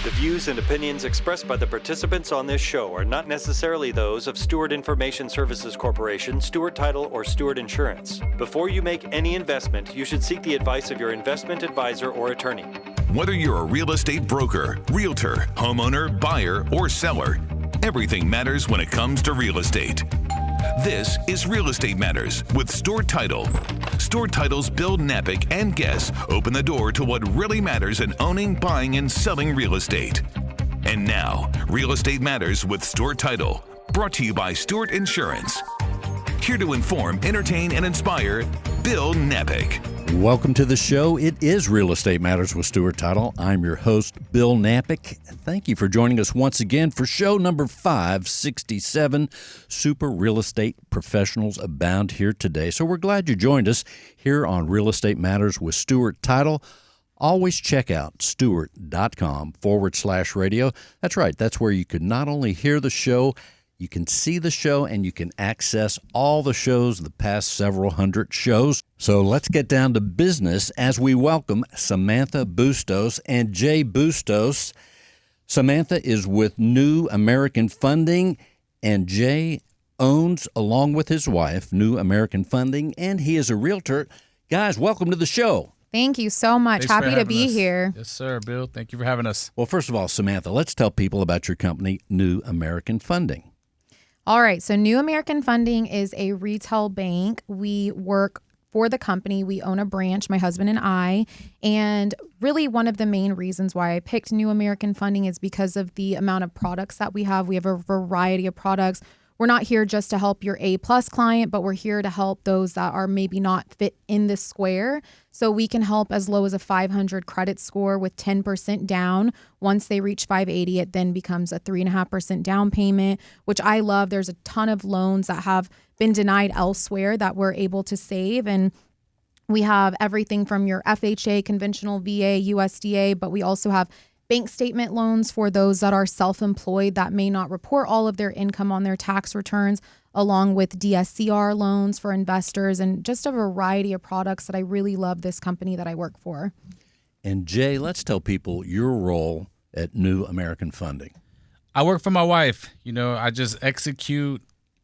The views and opinions expressed by the participants on this show are not necessarily those of Stewart Information Services Corporation, Stewart Title, or Stewart Insurance. Before you make any investment, you should seek the advice of your investment advisor or attorney. Whether you're a real estate broker, realtor, homeowner, buyer, or seller, everything matters when it comes to real estate. This is Real Estate Matters with Stewart Title. Stewart Title's Bill Knapik and guests open the door to what really matters in owning, buying, and selling real estate. And now, Real Estate Matters with Stewart Title, brought to you by Stewart Insurance. Here to inform, entertain, and inspire, Bill Knapik. Welcome to the show. It is Real Estate Matters with Stewart Title. I'm your host, Bill Knapik. Thank you for joining us once again for show number 567. Super real estate professionals abound here today. So we're glad you joined us here on Real Estate Matters with Stewart Title. Always check out stewart.com/radio. That's right. That's where you can not only hear the show, you can see the show, and you can access all the shows, the past several hundred shows. So let's get down to business as we welcome Samantha Bustos and Jay Bustos. Samantha is with New American Funding, and Jay owns, along with his wife, New American Funding, and he is a realtor. Guys, welcome to the show. Thank you so much. Thanks Happy to be here. Yes, sir, Bill. Thank you for having us. Well, first of all, Samantha, let's tell people about your company, New American Funding. All right. So New American Funding is a retail bank. We work for the company. We own a branch, my husband and I. And really one of the main reasons why I picked New American Funding is because of the amount of products that we have. We have a variety of products. We're not here just to help your A-plus client, but we're here to help those that are maybe not fit in this square. So we can help as low as a 500 credit score with 10% down. Once they reach 580, it then becomes a 3.5% down payment, which I love. There's a ton of loans that have been denied elsewhere that we're able to save. And we have everything from your FHA, conventional VA, USDA, but we also have bank statement loans for those that are self-employed that may not report all of their income on their tax returns, along with DSCR loans for investors, and just a variety of products that I really love this company that I work for. And Jay, let's tell people your role at New American Funding. I work for my wife. I just execute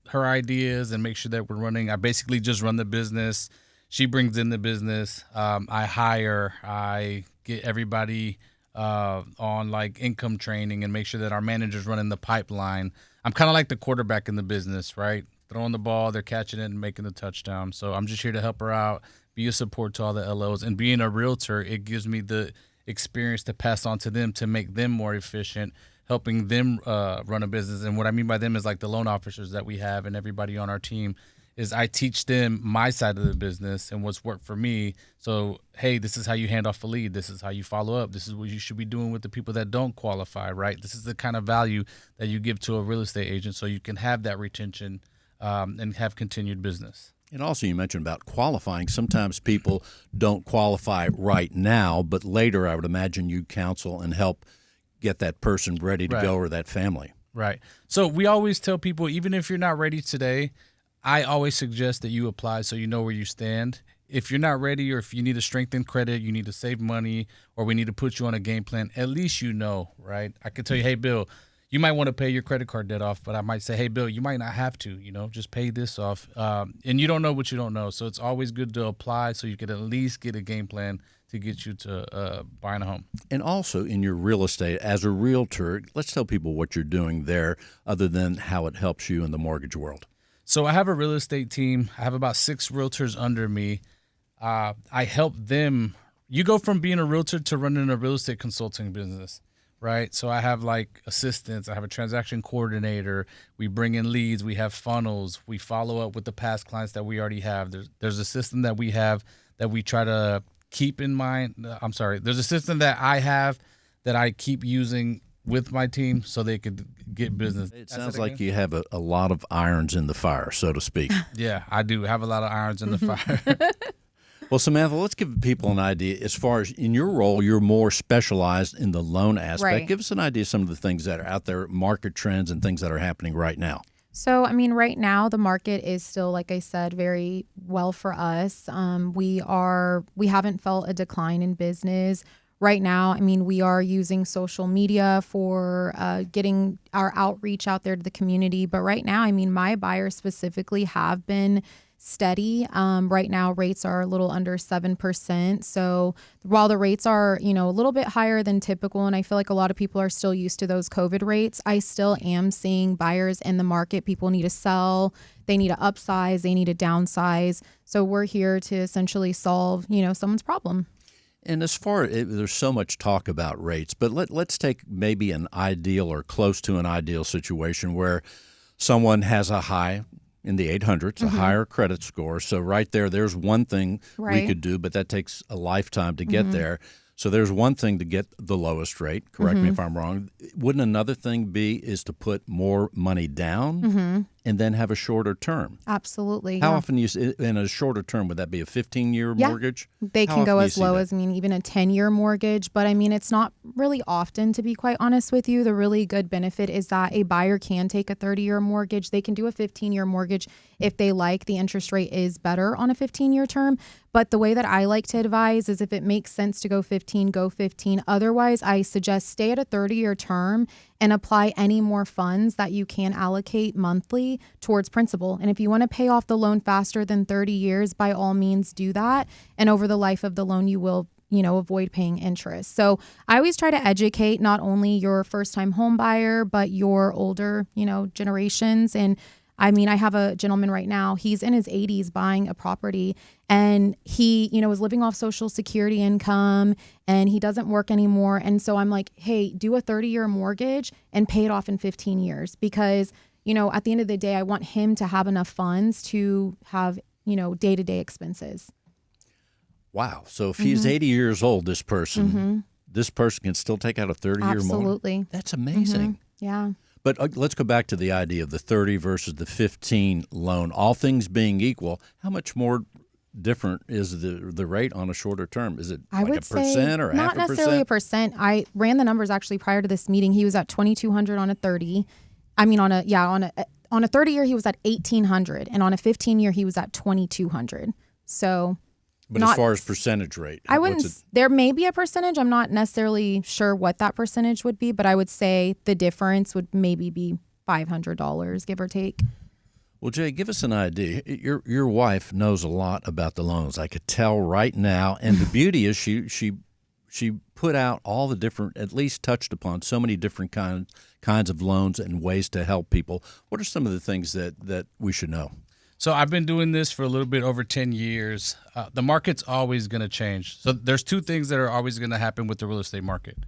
her ideas and make sure that we're running. I basically just run the business. She brings in the business. I hire. I get everybody on like income training and make sure that our managers running the pipeline. I'm kind of like the quarterback in the business, right? Throwing the ball, they're catching it and making the touchdown. So I'm just here to help her out, be a support to all the LOs. And being a realtor, it gives me the experience to pass on to them to make them more efficient, helping them run a business. And what I mean by them is like the loan officers that we have and everybody on our team is I teach them my side of the business and what's worked for me. So, hey, this is how you hand off a lead. This is how you follow up. This is what you should be doing with the people that don't qualify, right? This is the kind of value that you give to a real estate agent so you can have that retention and have continued business. And also you mentioned about qualifying. Sometimes people don't qualify right now, but later I would imagine you counsel and help get that person ready to go or that family. Right. So we always tell people, even if you're not ready today, I always suggest that you apply so you know where you stand. If you're not ready or if you need to strengthen credit, you need to save money, or we need to put you on a game plan, at least you know, right? I could tell you, hey, Bill, you might want to pay your credit card debt off, but I might say, hey, Bill, you might not have to, just pay this off. And you don't know what you don't know. So it's always good to apply so you can at least get a game plan to get you to buying a home. And also in your real estate, as a realtor, let's tell people what you're doing there other than how it helps you in the mortgage world. So I have a real estate team. I have about 6 realtors under me. I help them. You go from being a realtor to running a real estate consulting business, right? So I have like assistants. I have a transaction coordinator. We bring in leads. We have funnels. We follow up with the past clients that we already have. There's a system that we have that we try to keep in mind. There's a system that I have that I keep using with my team so they could get business. It sounds like you have a lot of irons in the fire, so to speak. Yeah, I do have a lot of irons in the fire. Well, Samantha, let's give people an idea. As far as in your role, you're more specialized in the loan aspect. Right. Give us an idea of some of the things that are out there, market trends and things that are happening right now. So, right now the market is still, like I said, very well for us. We haven't felt a decline in business. right now, I mean, we are using social media for getting our outreach out there to the community. But right now, I mean, my buyers specifically have been steady. Right now, rates are a little under 7%. So while the rates are, a little bit higher than typical, and I feel like a lot of people are still used to those COVID rates, I still am seeing buyers in the market. People need to sell, they need to upsize, they need to downsize. So we're here to essentially solve, someone's problem. And as far there's so much talk about rates, but let's take maybe an ideal or close to an ideal situation where someone has a high in the 800s, a higher credit score. So right there's one thing we could do, but that takes a lifetime to get there. So there's one thing to get the lowest rate. Correct me if I'm wrong. Wouldn't another thing is to put more money down and then have a shorter term? Absolutely. How often in a shorter term, would that be a 15-year mortgage? They can go as low as, even a 10-year mortgage. But it's not really often, to be quite honest with you. The really good benefit is that a buyer can take a 30-year mortgage. They can do a 15-year mortgage if they like. The interest rate is better on a 15-year term. But the way that I like to advise is if it makes sense to go 15, go 15. Otherwise, I suggest stay at a 30-year term and apply any more funds that you can allocate monthly towards principal. And if you want to pay off the loan faster than 30 years, by all means do that. And over the life of the loan, you will avoid paying interest. So I always try to educate not only your first-time home buyer, but your older, generations. And I have a gentleman right now, he's in his 80s buying a property, and he, was living off Social Security income, and he doesn't work anymore. And so I'm like, hey, do a 30-year mortgage and pay it off in 15 years because, at the end of the day, I want him to have enough funds to have, day-to-day expenses. Wow. So if he's 80 years old, this person can still take out a 30-year mortgage? Absolutely. That's amazing. Yeah. But let's go back to the idea of the 30 versus the 15 loan. All things being equal, how much more different is the rate on a shorter term? Is it like a percent or half a percent? Not necessarily a percent. I ran the numbers actually prior to this meeting. He was at $2,200 on a 30. On a 30-year he was at $1,800, and on a 15-year he was at $2,200. So. But as far as percentage rate, I wouldn't. There may be a percentage. I'm not necessarily sure what that percentage would be, but I would say the difference would maybe be $500, give or take. Well, Jay, give us an idea. Your wife knows a lot about the loans. I could tell right now, and the beauty is she put out all the different, at least touched upon so many different kinds of loans and ways to help people. What are some of the things that we should know? So I've been doing this for a little bit over 10 years. The market's always going to change. So there's two things that are always going to happen with the real estate market.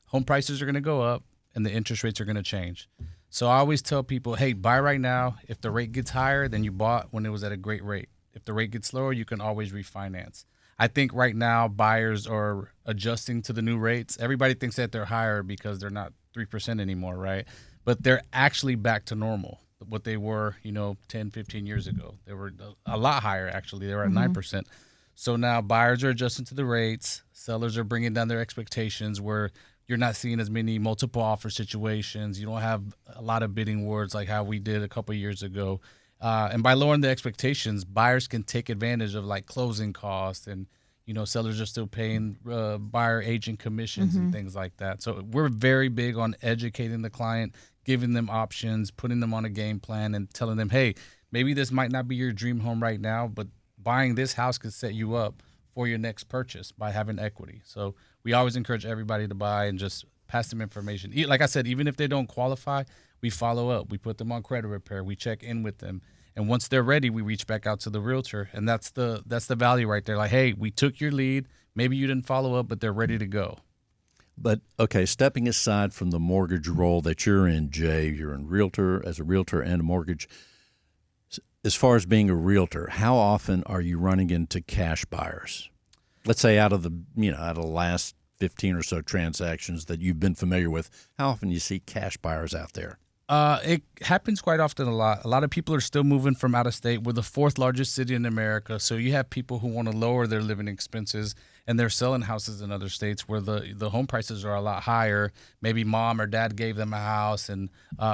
Home prices are going to go up and the interest rates are going to change. So I always tell people, hey, buy right now. If the rate gets higher, then you bought when it was at a great rate. If the rate gets lower, you can always refinance. I think right now buyers are adjusting to the new rates. Everybody thinks that they're higher because they're not 3% anymore, right? But they're actually back to normal. What they were, 10, 15 years ago. They were a lot higher, actually. They were at 9%. So now buyers are adjusting to the rates. Sellers are bringing down their expectations where you're not seeing as many multiple offer situations. You don't have a lot of bidding wars like how we did a couple of years ago. And by lowering the expectations, buyers can take advantage of like closing costs and, sellers are still paying buyer agent commissions and things like that. So we're very big on educating the client, giving them options, putting them on a game plan and telling them, hey, maybe this might not be your dream home right now, but buying this house could set you up for your next purchase by having equity. So we always encourage everybody to buy and just pass them information. Like I said, even if they don't qualify, we follow up. We put them on credit repair. We check in with them. And once they're ready, we reach back out to the realtor. And that's the value right there. Like, hey, we took your lead. Maybe you didn't follow up, but they're ready to go. But, okay, stepping aside from the mortgage role that you're in, Jay, you're as a realtor and a mortgage. As far as being a realtor, how often are you running into cash buyers? Let's say out of the last 15 or so transactions that you've been familiar with, how often do you see cash buyers out there? It happens quite often a lot. A lot of people are still moving from out of state. We're the fourth largest city in America. So you have people who want to lower their living expenses and they're selling houses in other states where the home prices are a lot higher. Maybe mom or dad gave them a house. And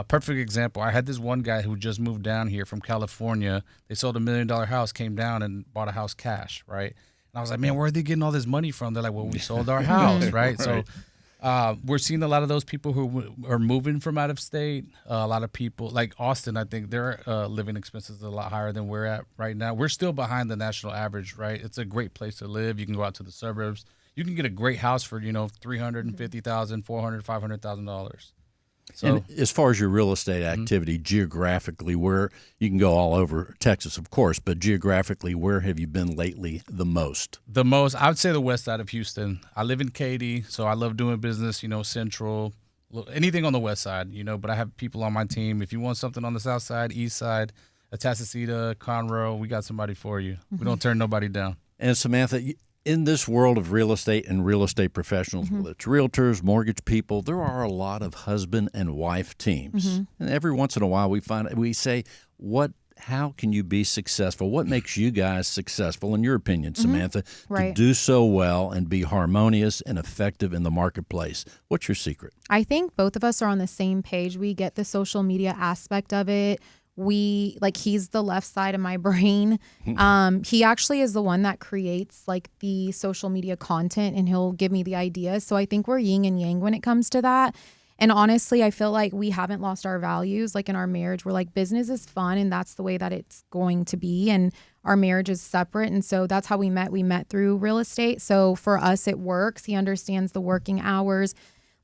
perfect example, I had this one guy who just moved down here from California. They sold $1 million house, came down and bought a house cash, right? And I was like, man, where are they getting all this money from? They're like, well, we sold our house, right? So we're seeing a lot of those people who are moving from out of state. A lot of people like Austin, I think their living expenses are a lot higher than we're at right now. We're still behind the national average, right? It's a great place to live. You can go out to the suburbs. You can get a great house for, $350,000, $400,000, $500,000. So, and as far as your real estate activity, geographically, where you can go all over Texas, of course, but geographically, where have you been lately the most? The most, I would say the west side of Houston. I live in Katy, so I love doing business, Central, anything on the west side, but I have people on my team. If you want something on the south side, east side, Atascocita, Conroe, we got somebody for you. We don't turn nobody down. And Samantha, in this world of real estate and real estate professionals, whether it's realtors, mortgage people, there are a lot of husband and wife teams. And every once in a while we say, how can you be successful? What makes you guys successful, in your opinion, Samantha, to do so well and be harmonious and effective in the marketplace? What's your secret? I think both of us are on the same page. We get the social media aspect of it. He's the left side of my brain. He actually is the one that creates the social media content, and he'll give me the ideas. So I think we're yin and yang when it comes to that. And honestly, I feel like we haven't lost our values. Like in our marriage, we're like, business is fun and that's the way that it's going to be. And our marriage is separate. And so that's how we met. We met through real estate. So for us, it works. He understands the working hours.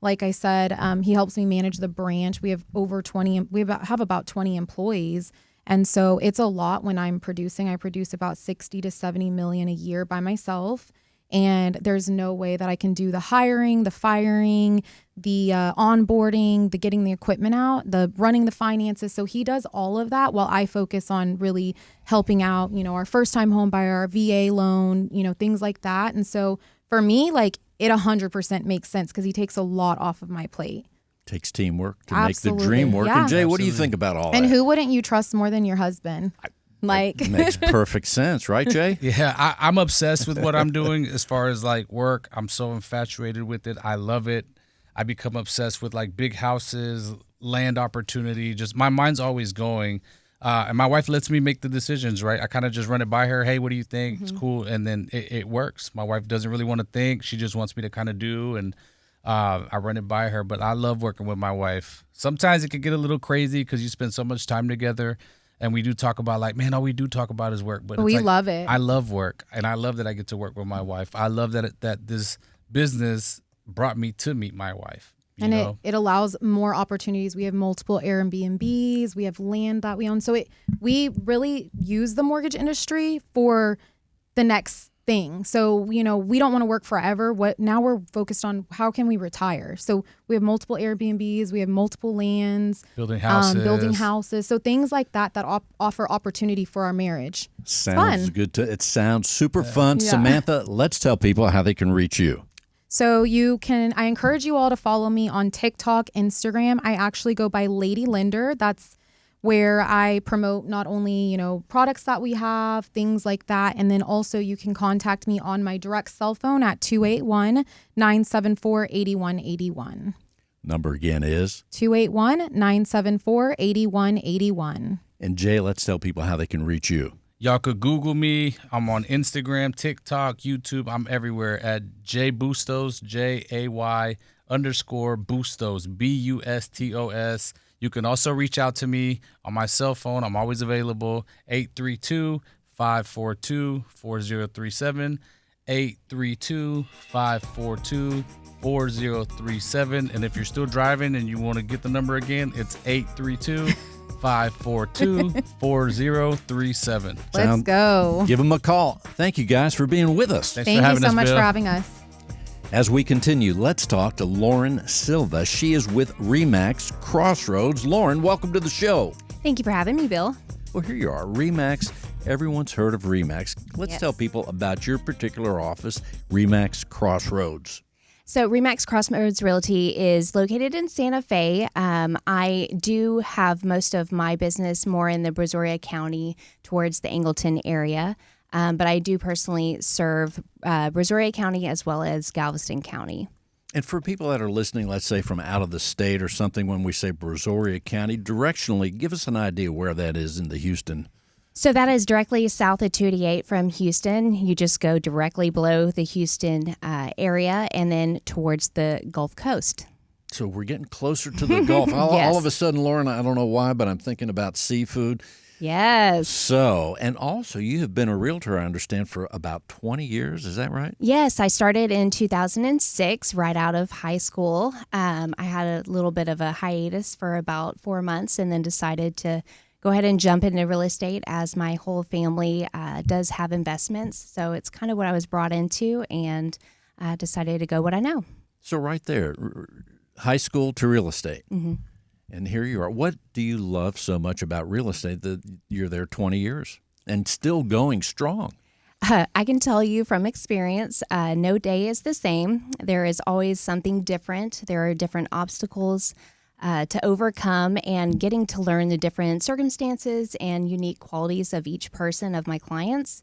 Like I said, he helps me manage the branch. We have have about 20 employees. And so it's a lot when I'm producing. I produce about 60 to 70 million a year by myself. And there's no way that I can do the hiring, the firing, the onboarding, the getting the equipment out, the running the finances. So he does all of that while I focus on really helping out, our first time home buyer, our VA loan, things like that. And so for me, it 100% makes sense because he takes a lot off of my plate. Takes teamwork to Absolutely. make the dream work. Yeah. And Jay, what do you think about all that? And who wouldn't you trust more than your husband? It makes perfect sense, right, Jay? Yeah, I'm obsessed with what I'm doing as far as work. I'm so infatuated with it. I love it. I become obsessed with big houses, land opportunity. Just my mind's always going. And my wife lets me make the decisions, right? I kind of just run it by her. Hey, what do you think? It's cool. And then it works. My wife doesn't really want to think. She just wants me to kind of do. And I run it by her. But I love working with my wife. Sometimes it can get a little crazy because you spend so much time together. And we do talk about all we do talk about is work. But we love it. I love work. And I love that I get to work with my wife. I love that this business brought me to meet my wife. And it allows more opportunities. We have multiple Airbnbs. We have land that we own. So we really use the mortgage industry for the next thing. So, we don't want to work forever. Now we're focused on how can we retire? So we have multiple Airbnbs. We have multiple lands. Building houses. So things like that offer opportunity for our marriage. Sounds good. It sounds super fun. Yeah. Samantha, let's tell people how they can reach you. So I encourage you all to follow me on TikTok, Instagram. I actually go by Lady Lender. That's where I promote not only, products that we have, things like that. And then also you can contact me on my direct cell phone at 281-974-8181. Number again is? 281-974-8181. And Jay, let's tell people how they can reach you. Y'all could Google me. I'm on Instagram, TikTok, YouTube. I'm everywhere at JayBustos, JAY_Bustos, BUSTOS. You can also reach out to me on my cell phone. I'm always available, 832-542-4037, 832-542-4037. And if you're still driving and you want to get the number again, it's 832-542-4037. Let's go. Give them a call. Thank you guys for being with us. Thanks Thank for you having so us, much Bill. for having us. As we continue, let's talk to Lauren Silva. She is with RE/MAX Crossroads. Lauren, welcome to the show. Thank you for having me, Bill. Well, here you are, RE/MAX. Everyone's heard of RE/MAX. Let's Yes. tell people about your particular office, RE/MAX Crossroads. So RE/MAX Crossroads Realty is located in Santa Fe. I do have most of my business more in the Brazoria County towards the Angleton area. But I do personally serve Brazoria County as well as Galveston County. And for people that are listening, let's say from out of the state or something, when we say Brazoria County, directionally, give us an idea where that is in the Houston So that is directly south of 288 from Houston. You just go directly below the Houston area and then towards the Gulf Coast. So we're getting closer to the Gulf. Yes. All of a sudden, Lauren, I don't know why, but I'm thinking about seafood. Yes. So, and also you have been a realtor, I understand, for about 20 years. Is that right? Yes, I started in 2006, right out of high school. I had a little bit of a hiatus for about 4 months and then decided to go ahead and jump into real estate as my whole family does have investments. So it's kind of what I was brought into and decided to go what I know. So right there, high school to real estate. Mm-hmm. And here you are. What do you love so much about real estate that you're there 20 years and still going strong? I can tell you from experience, no day is the same. There is always something different. There are different obstacles to overcome, and getting to learn the different circumstances and unique qualities of each person of my clients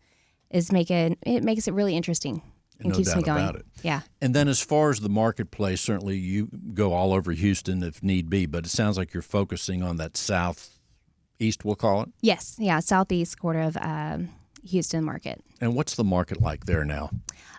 makes it really interesting. And No keeps me doubt going. about it. Yeah. And then as far as the marketplace, certainly you go all over Houston if need be, but it sounds like you're focusing on that southeast, we'll call it. Yes. Yeah. Southeast quarter of Houston market. And what's the market like there now?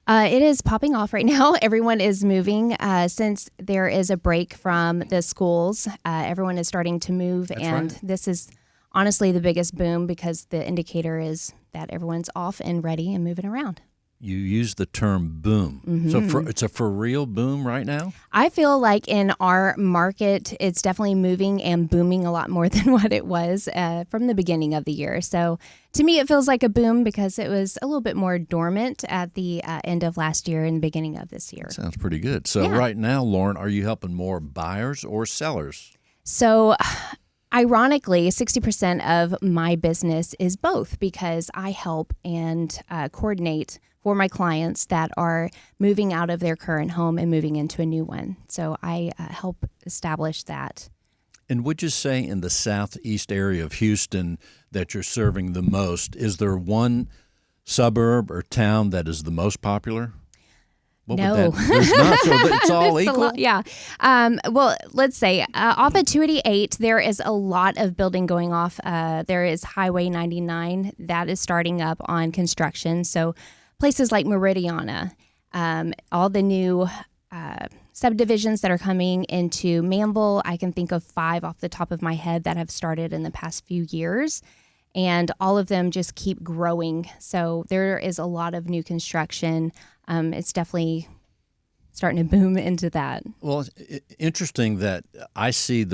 It is popping off right now. Everyone is moving since there is a break from the schools. Everyone is starting to move. That's and right. This is honestly the biggest boom because the indicator is that everyone's off and ready and moving around. You use the term boom. Mm-hmm. So it's a for real boom right now? I feel like in our market, it's definitely moving and booming a lot more than what it was from the beginning of the year. So to me, it feels like a boom because it was a little bit more dormant at the end of last year and the beginning of this year. Sounds pretty good. So Yeah. right now, Lauren, are you helping more buyers or sellers? So ironically, 60% of my business is both because I help and coordinate for my clients that are moving out of their current home and moving into a new one. So I help establish that. And would you say in the southeast area of Houston that you're serving the most, is there one suburb or town that is the most popular? No. There's not, so it's all It's a equal? lot, yeah. Well, let's say off of 288, there is a lot of building going off. There is Highway 99 that is starting up on construction. So places like Meridiana, all the new subdivisions that are coming into Manville, I can think of 5 off the top of my head that have started in the past few years. And all of them just keep growing. So there is a lot of new construction. It's definitely starting to boom into that. Well, it's interesting that I see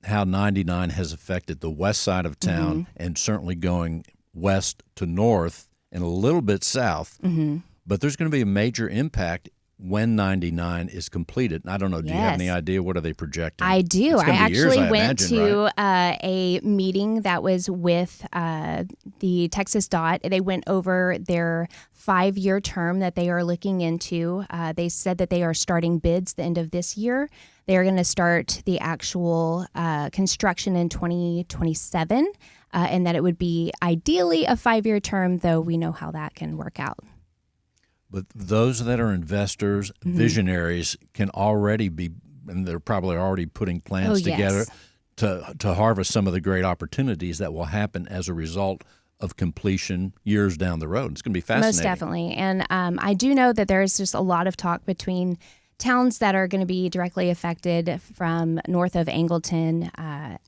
how 99 has affected the west side of town and certainly going west to north and a little bit south. Mm-hmm. But there's going to be a major impact when 99 is completed. And I don't know, do you have Yes. any idea what are they projecting? I do. It's I gonna be years, actually I went imagine, to right? a meeting that was with the Texas DOT. They went over their 5-year term that they are looking into. They said that they are starting bids the end of this year. They are going to start the actual construction in 2027, and that it would be ideally a 5-year term, though we know how that can work out. But those that are investors, visionaries, can already be, and they're probably already putting plans Oh, yes. together to harvest some of the great opportunities that will happen as a result of completion years down the road. It's going to be fascinating. Most definitely. And I do know that there's just a lot of talk between towns that are going to be directly affected from north of Angleton,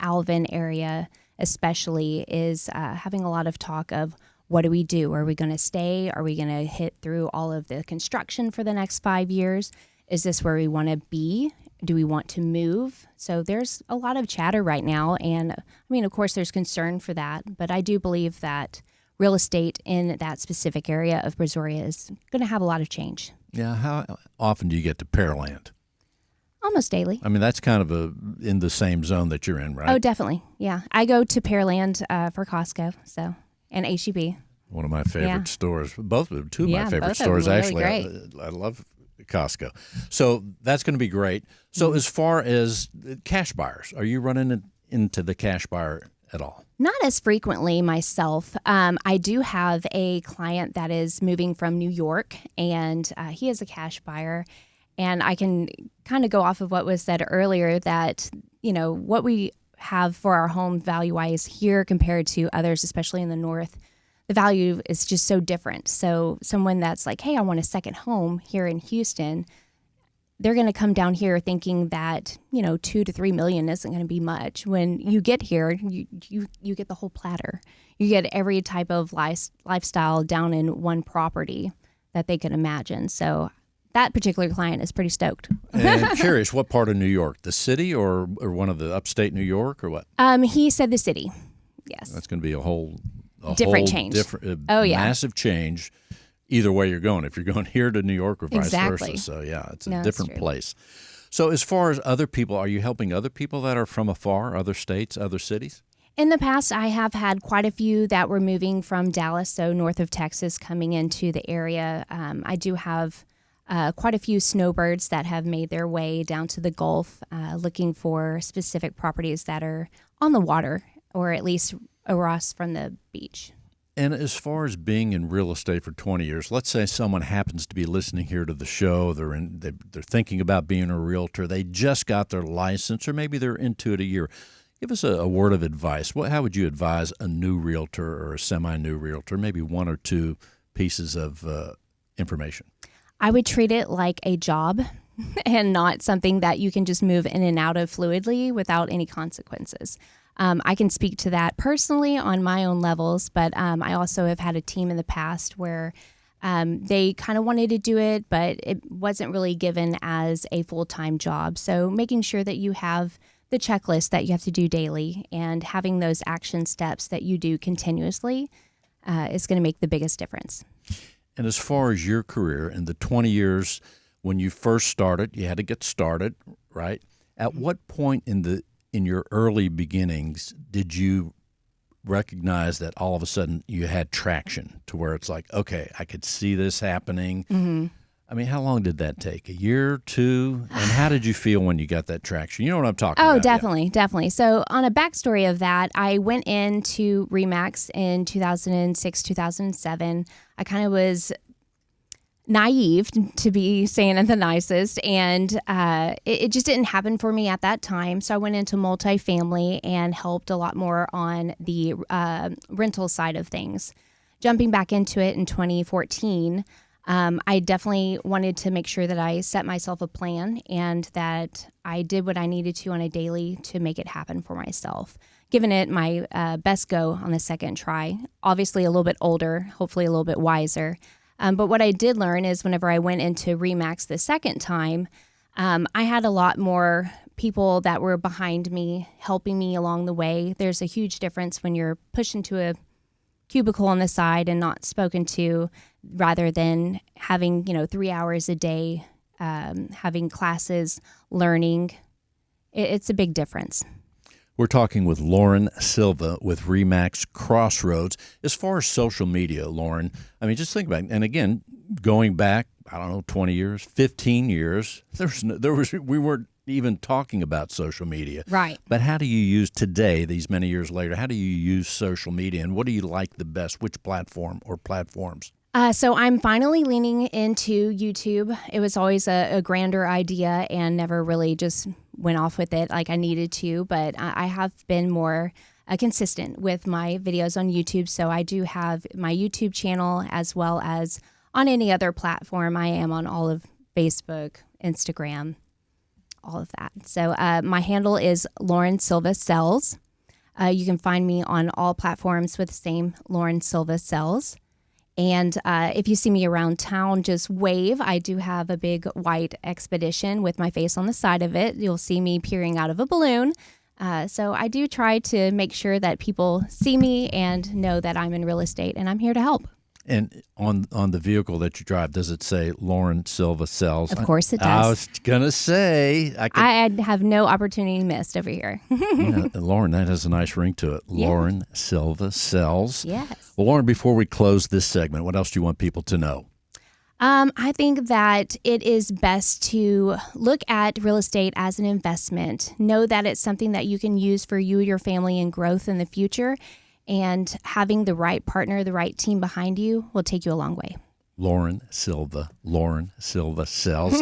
Alvin area especially, is having a lot of talk of what do we do? Are we going to stay? Are we going to hit through all of the construction for the next 5 years? Is this where we want to be? Do we want to move? So there's a lot of chatter right now. And I mean, of course, there's concern for that. But I do believe that real estate in that specific area of Brazoria is going to have a lot of change. Yeah, how often do you get to Pearland? Almost daily. I mean, that's kind of in the same zone that you're in, right? Oh, definitely. Yeah. I go to Pearland for Costco and H-E-B. One of my favorite Yeah. stores. Two of Yeah, my favorite both of them stores, are actually. really I love Costco. So that's going to be great. So as far as cash buyers, are you running into the cash buyer at all? Not as frequently myself. I do have a client that is moving from New York, and he is a cash buyer. And I can kind of go off of what was said earlier that, what we have for our home value-wise here compared to others, especially in the north, the value is just so different. So someone that's like, hey, I want a second home here in Houston, they're going to come down here thinking that, $2 to $3 million isn't going to be much. When you get here, you get the whole platter. You get every type of lifestyle down in one property that they could imagine. So that particular client is pretty stoked. And curious, what part of New York? The city or one of the upstate New York or what? He said the city. Yes. That's going to be a whole different change. Massive change. Either way you're going, if you're going here to New York or vice versa. So yeah, it's a different place. So as far as other people, are you helping other people that are from afar, other states, other cities? In the past, I have had quite a few that were moving from Dallas, so north of Texas, coming into the area. I do have quite a few snowbirds that have made their way down to the Gulf, looking for specific properties that are on the water or at least across from the beach. And as far as being in real estate for 20 years, let's say someone happens to be listening here to the show, they're thinking about being a realtor, they just got their license, or maybe they're into it a year. Give us a word of advice. How would you advise a new realtor or a semi-new realtor, maybe one or two pieces of information? I would treat it like a job and not something that you can just move in and out of fluidly without any consequences. I can speak to that personally on my own levels, but I also have had a team in the past where they kind of wanted to do it, but it wasn't really given as a full-time job. So making sure that you have the checklist that you have to do daily and having those action steps that you do continuously is going to make the biggest difference. And as far as your career in the 20 years when you first started, you had to get started, right? At what point in your early beginnings did you recognize that all of a sudden you had traction to where it's like, okay, I could see this happening? Mm-hmm. I mean, how long did that take? A year, two? And how did you feel when you got that traction? You know what I'm talking about? Oh, definitely. So on a backstory of that, I went into RE/MAX in 2006, 2007. I kind of was naive, to be saying it the nicest, and it just didn't happen for me at that time. So I went into multifamily and helped a lot more on the rental side of things. Jumping back into it in 2014, I definitely wanted to make sure that I set myself a plan and that I did what I needed to on a daily to make it happen for myself. Giving it my best go on the second try. Obviously a little bit older, hopefully a little bit wiser. But what I did learn is whenever I went into RE/MAX the second time, I had a lot more people that were behind me, helping me along the way. There's a huge difference when you're pushed into a cubicle on the side and not spoken to, rather than having 3 hours a day, having classes, learning. It's a big difference. We're talking with Lauren Silva with RE/MAX Crossroads. As far as social media, Lauren, I mean, just think about it. And again, going back, 20 years, 15 years, we weren't even talking about social media. Right. But how do you use today, these many years later, how do you use social media, and what do you like the best? Which platform or platforms? So I'm finally leaning into YouTube. It was always a grander idea and never really just went off with it like I needed to, but I have been more consistent with my videos on YouTube. So I do have my YouTube channel as well as on any other platform. I am on all of Facebook, Instagram, all of that. So my handle is Lauren Silva Sells. You can find me on all platforms with the same Lauren Silva Sells. And if you see me around town, just wave. I do have a big white expedition with my face on the side of it. You'll see me peering out of a balloon. So I do try to make sure that people see me and know that I'm in real estate and I'm here to help. And on the vehicle that you drive, does it say Lauren Silva Sells? Of course it does. I was going to say. I have no opportunity missed over here. Yeah, Lauren, that has a nice ring to it. Yeah. Lauren Silva Sells. Yes. Well, Lauren, before we close this segment, what else do you want people to know? I think that it is best to look at real estate as an investment. Know that it's something that you can use for you, your family, and growth in the future. And having the right partner, the right team behind you will take you a long way. Lauren Silva Sells.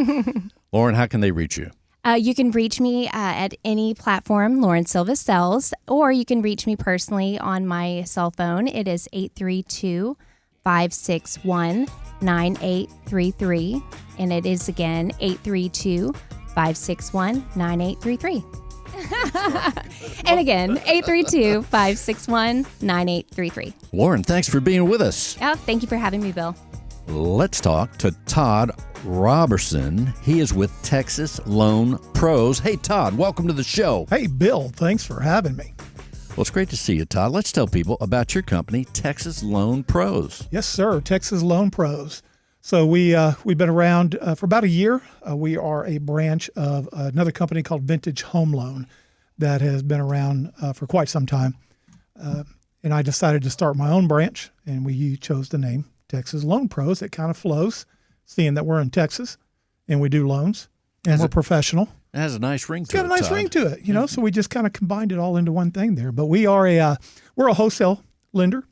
Lauren, how can they reach you? You can reach me at any platform Lauren Silva sells, or you can reach me personally on my cell phone. It is 832-561-9833. And it is again 832-561-9833. And again, 832-561-9833. Lauren, thanks for being with us. Oh, thank you for having me, Bill. Let's talk to Todd Robertson. He is with Texas Loan Pros. Hey, Todd, welcome to the show. Hey, Bill, thanks for having me. Well, it's great to see you, Todd. Let's tell people about your company, Texas Loan Pros. Yes, sir, Texas Loan Pros. So we've been around for about a year. We are a branch of another company called Vintage Home Loan that has been around for quite some time. And I decided to start my own branch, and we chose the name Texas Loan Pros. It kind of flows, seeing that we're in Texas and we do loans and we're professional. It has a nice ring to it. It's got a nice Todd. ring to it, you know. So we just kind of combined it all into one thing there. But we are we're a wholesale lender.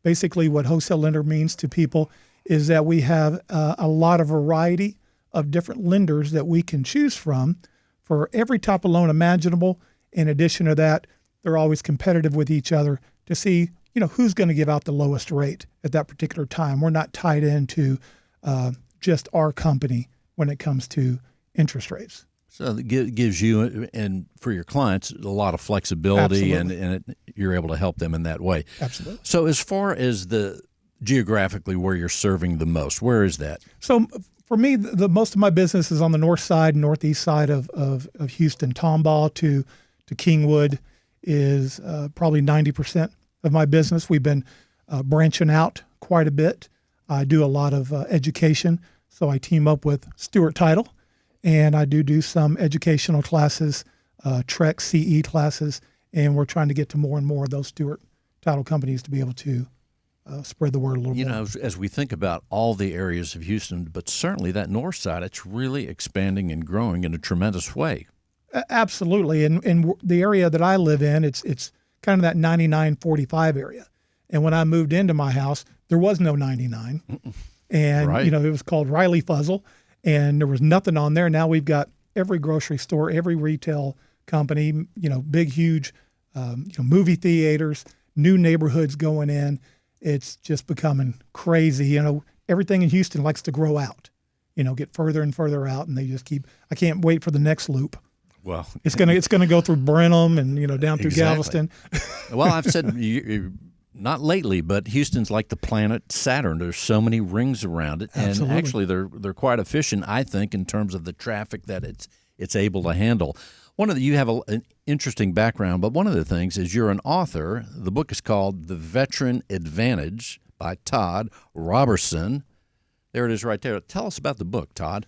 Basically, what wholesale lender means to people is that we have a lot of variety of different lenders that we can choose from for every type of loan imaginable. In addition to that, they're always competitive with each other to see, who's going to give out the lowest rate at that particular time. We're not tied into just our company when it comes to interest rates. So it gives you and for your clients a lot of flexibility, Absolutely. and you're able to help them in that way. Absolutely. So as far as geographically where you're serving the most, where is that? So for me, the most of my business is on the north side, northeast side of Houston. Tomball to Kingwood is probably 90% of my business. We've been branching out quite a bit. I do a lot of education, so I team up with Stewart Title, and I do some educational classes, Trek CE classes, and we're trying to get to more and more of those Stewart Title companies to be able to spread the word a little more. As we think about all the areas of Houston, but certainly that north side, it's really expanding and growing in a tremendous way. Absolutely. And the area that I live in, it's kind of that 99-45 area. And when I moved into my house, there was no 99. And, Right. it was called Riley Fuzzle, and there was nothing on there. Now we've got every grocery store, every retail company, big, huge, movie theaters, new neighborhoods going in. It's just becoming crazy. Everything in Houston likes to grow out, get further and further out, and they just I can't wait for the next loop. Well, It's gonna go through Brenham and down through Exactly. Galveston. well, I've said not lately, but Houston's like the planet Saturn. There's so many rings around it, and Absolutely. actually they're quite efficient, I think, in terms of the traffic that it's able to handle. You have an interesting background, but one of the things is you're an author. The book is called The Veteran Advantage by Todd Robertson. There it is right there. Tell us about the book, Todd.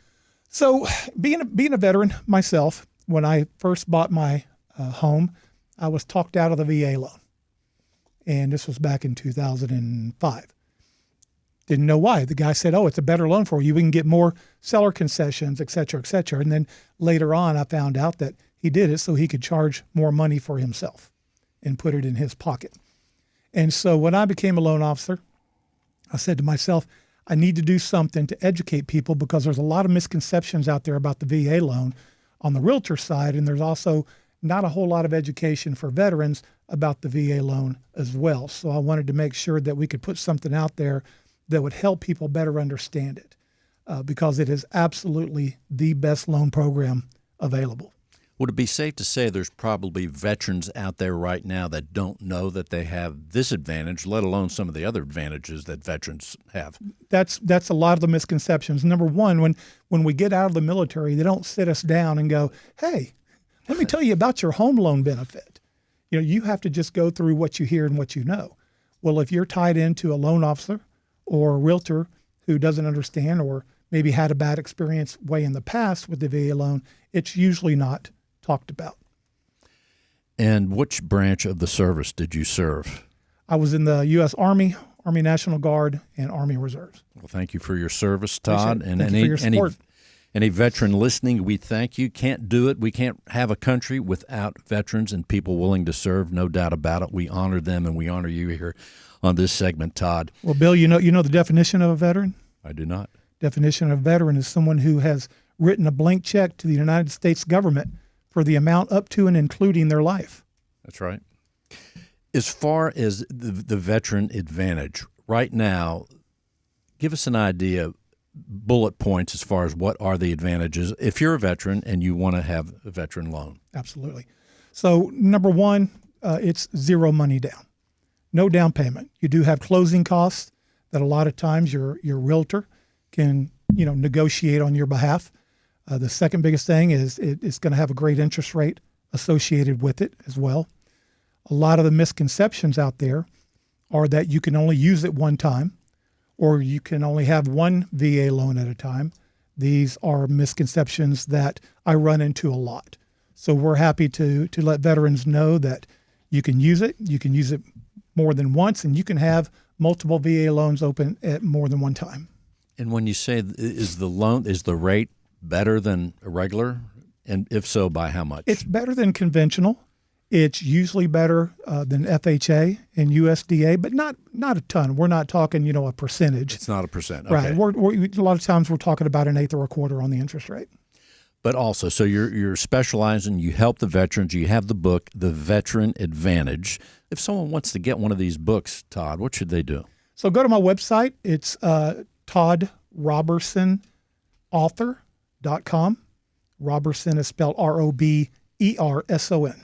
So being a veteran myself, when I first bought my home, I was talked out of the VA loan. And this was back in 2005. Didn't know why. The guy said, it's a better loan for you. We can get more seller concessions, et cetera, et cetera. And then later on, I found out that he did it so he could charge more money for himself and put it in his pocket. And so when I became a loan officer, I said to myself, I need to do something to educate people because there's a lot of misconceptions out there about the VA loan on the realtor side, and there's also not a whole lot of education for veterans about the VA loan as well. So I wanted to make sure that we could put something out there that would help people better understand it because it is absolutely the best loan program available. Would it be safe to say there's probably veterans out there right now that don't know that they have this advantage, let alone some of the other advantages that veterans have? That's a lot of the misconceptions. Number one, when we get out of the military, they don't sit us down and go, hey, let me tell you about your home loan benefit. You have to just go through what you hear and what you know. Well, if you're tied into a loan officer or a realtor who doesn't understand or maybe had a bad experience way in the past with the VA loan, it's usually not talked about. And which branch of the service did you serve? I was in the U.S. Army, Army National Guard, and Army Reserves. Well, thank you for your service, Todd. Appreciate it. And Thank you for your support. any veteran listening, we thank you. Can't do it. We can't have a country without veterans and people willing to serve, no doubt about it. We honor them, and we honor you here on this segment, Todd. Well, Bill, you know the definition of a veteran? I do not. Definition of a veteran is someone who has written a blank check to the United States government for the amount up to and including their life. That's right. As far as the veteran advantage, right now, give us an idea, bullet points as far as what are the advantages if you're a veteran and you want to have a veteran loan. Absolutely. So number one, it's zero money down, no down payment. You do have closing costs that a lot of times your realtor can negotiate on your behalf. The second biggest thing is it's going to have a great interest rate associated with it as well. A lot of the misconceptions out there are that you can only use it one time, or you can only have one VA loan at a time. These are misconceptions that I run into a lot. So we're happy to let veterans know that you can use it more than once, and you can have multiple VA loans open at more than one time. And when you say is the rate better than a regular, and if so, by how much? It's better than conventional. It's usually better than FHA and USDA, but not a ton. We're not talking, a percentage. It's not a percent. Okay. Right. A lot of times we're talking about an eighth or a quarter on the interest rate. But also, so you're specializing, you help the veterans, you have the book, The Veteran Advantage. If someone wants to get one of these books, Todd, what should they do? So go to my website. It's toddrobersonauthor.com. Roberson is spelled ROBERSON.